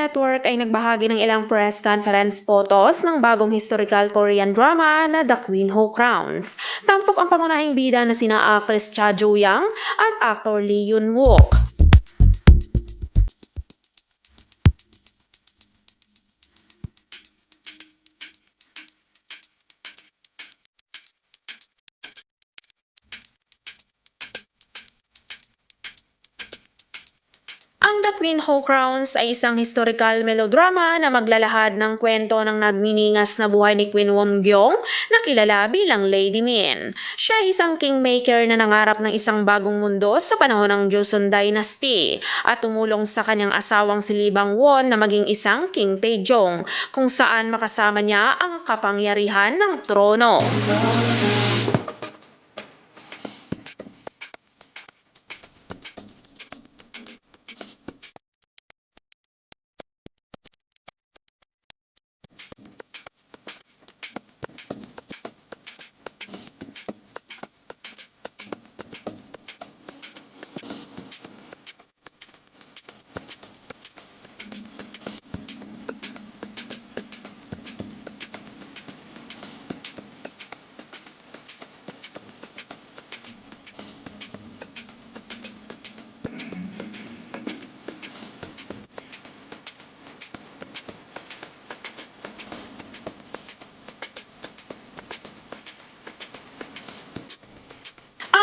Network ay nagbahagi ng ilang press conference photos ng bagong historical Korean drama na The Queen Who Crowns. Tampok ang pangunahing bida na sina actress Cha Joo-young at actor Lee Yoon-wook. Ang The Queen Who Crowns ay isang historical melodrama na maglalahad ng kwento ng nagniningas na buhay ni Queen Won-gyong na kilala bilang Lady Min. Siya ay isang kingmaker na nangarap ng isang bagong mundo sa panahon ng Joseon Dynasty at tumulong sa kanyang asawang si Lee Bang-won na maging isang King Taejong kung saan makasama niya ang kapangyarihan ng trono.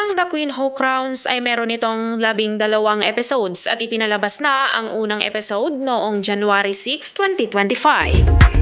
Ang The Queen Who Crowns ay meron itong 12 episodes at ipinalabas na ang unang episode noong January 6, 2025.